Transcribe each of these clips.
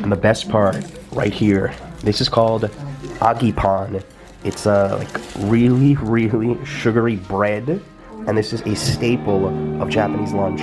And the best part, right here, this is called agipan. It's like really, really sugary bread, and this is a staple of Japanese lunch.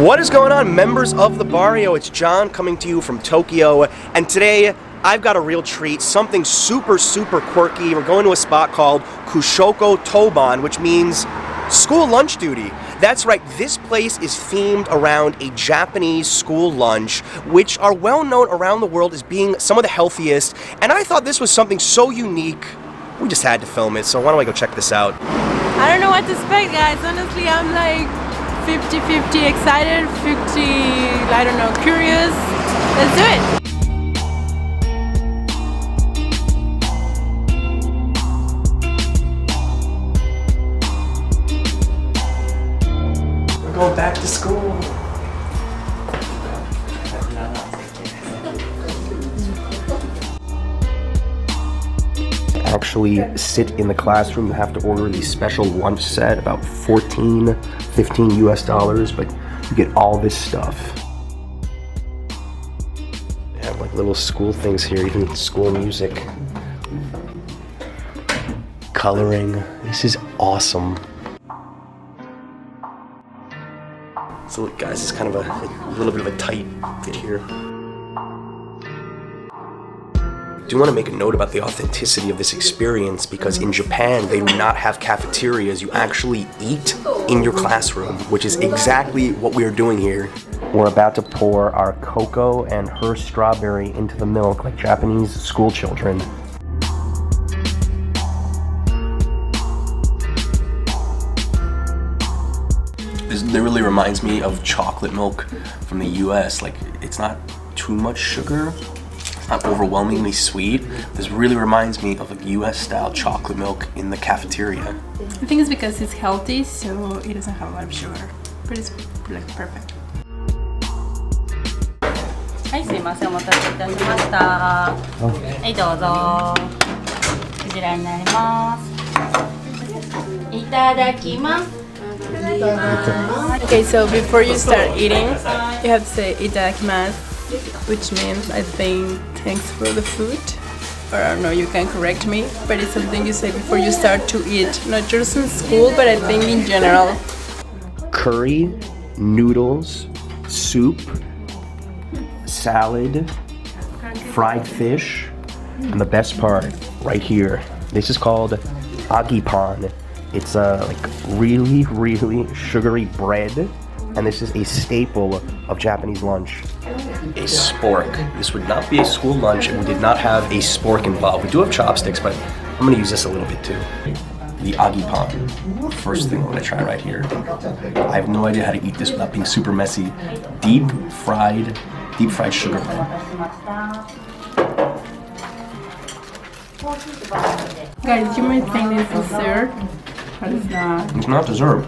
What is going on, members of the Barrio? It's John coming to you from Tokyo, and today I've got a real treat, something super, super quirky. We're going to a spot called Kyushoku Toban, which means school lunch duty. That's right, this place is themed around a Japanese school lunch, which are well known around the world as being some of the healthiest, and I thought this was something so unique, we just had to film it, so why don't I go check this out? I don't know what to expect, guys. Honestly, I'm like 50-50 excited, 50, I don't know, curious. Let's do it. We're going back to school. Actually sit in the classroom. You have to order the special lunch set, about $14, $15 US, but you get all this stuff. They have like little school things here, even school music, coloring. This is awesome. So look, guys, it's kind of a little bit of a tight fit here. I do want to make a note about the authenticity of this experience, because in Japan they do not have cafeterias. You actually eat in your classroom, which is exactly what we are doing here. We're about to pour our cocoa and her strawberry into the milk like Japanese school children. This really reminds me of chocolate milk from the US. Like, it's not too much sugar. Not overwhelmingly sweet. This really reminds me of a US-style chocolate milk in the cafeteria. I think it's because it's healthy, so it doesn't have a lot of sugar. But it's like perfect. はい、すいません、お待たせいたしました。はい、どうぞ。こちらになります。いただきます。 Okay, so before you start eating, you have to say itadakimasu, which means, I think, thanks for the food. Or I don't know, you can correct me, but it's something you say before you start to eat. Not just in school, but I think in general. Curry, noodles, soup, salad, fried fish, and the best part, right here, this is called agipan. It's like really, really sugary bread, and this is a staple of Japanese lunch. A spork. This would not be a school lunch if we did not have a spork involved. We do have chopsticks, but I'm going to use this a little bit too. The agipan. First thing I'm going to try right here. I have no idea how to eat this without being super messy. Deep fried sugar bread. Guys, you might think this is dessert, but it's not. It's not dessert.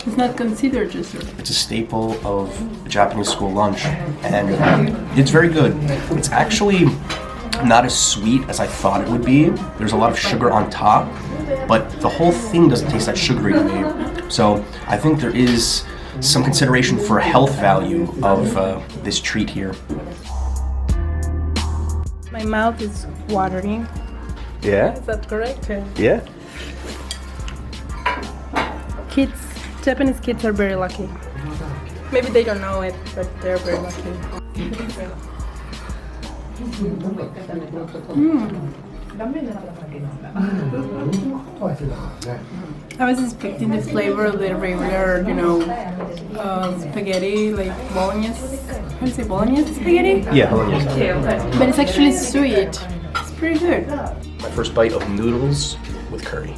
It's not considered dessert. It's a staple of the Japanese school lunch, and it's very good. It's actually not as sweet as I thought it would be. There's a lot of sugar on top, but the whole thing doesn't taste that sugary to me. So I think there is some consideration for health value of this treat here. My mouth is watering. Yeah? Is that correct? Yeah? Japanese kids are very lucky. Maybe they don't know it, but they're very lucky. I was expecting the flavor of the regular, spaghetti, like bolognese. How do you say bolognese spaghetti? Yeah, bolognese. But it's actually sweet. It's pretty good. My first bite of noodles with curry.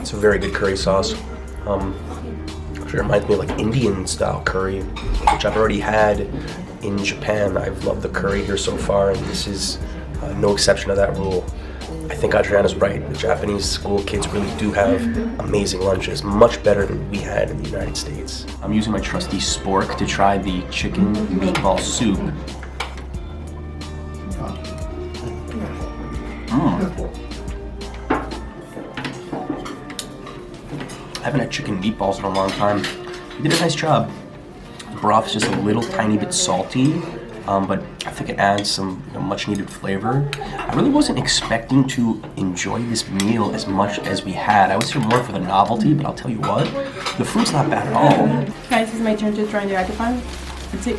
It's a very good curry sauce. Actually reminds me of like Indian style curry, which I've already had in Japan. I've loved the curry here so far, and this is no exception to that rule. I think Adriana's right. The Japanese school kids really do have amazing lunches, much better than we had in the United States. I'm using my trusty spork to try the chicken meatball soup. I haven't had chicken meatballs in a long time. You did a nice job. The broth is just a little tiny bit salty, but I think it adds some much needed flavor. I really wasn't expecting to enjoy this meal as much as we had. I was here more for the novelty, but I'll tell you what, the food's not bad at all. Guys, it's my turn to try the akepan. Let's see.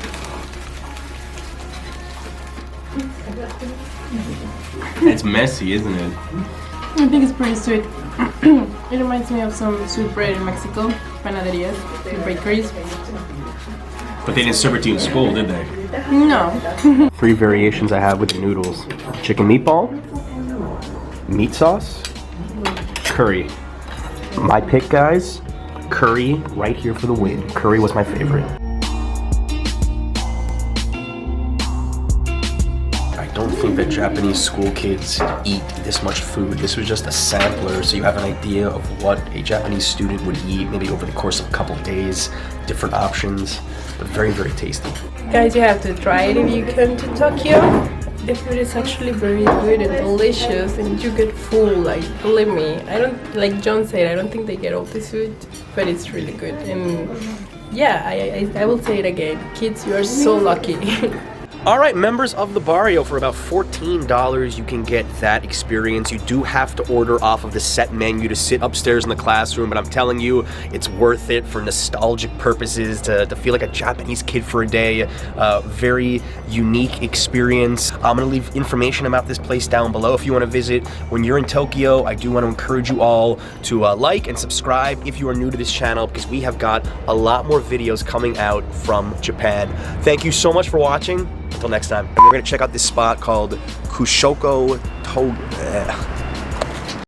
It's messy, isn't it? I think it's pretty sweet. It reminds me of some sweet bread in Mexico, panaderias, the bakeries. But they didn't serve it to you in school, did they? No. 3 variations I have with the noodles. Chicken meatball, meat sauce, curry. My pick, guys, curry right here for the win. Curry was my favorite. I don't think that Japanese school kids eat this much food. This was just a sampler, so you have an idea of what a Japanese student would eat maybe over the course of a couple of days, different options, but very, very tasty. Guys, you have to try it if you come to Tokyo. The food is actually very good and delicious, and you get full, like, believe me. I don't, like John said, I don't think they get all this food, but it's really good. And yeah, I will say it again. Kids, you are so lucky. All right, members of the Barrio, for about $14, you can get that experience. You do have to order off of the set menu to sit upstairs in the classroom, but I'm telling you, it's worth it for nostalgic purposes, to feel like a Japanese kid for a day. Very unique experience. I'm gonna leave information about this place down below if you wanna visit. When you're in Tokyo, I do wanna encourage you all to like and subscribe if you are new to this channel, because we have got a lot more videos coming out from Japan. Thank you so much for watching. Until next time, we're gonna check out this spot called Kyushoku Toban.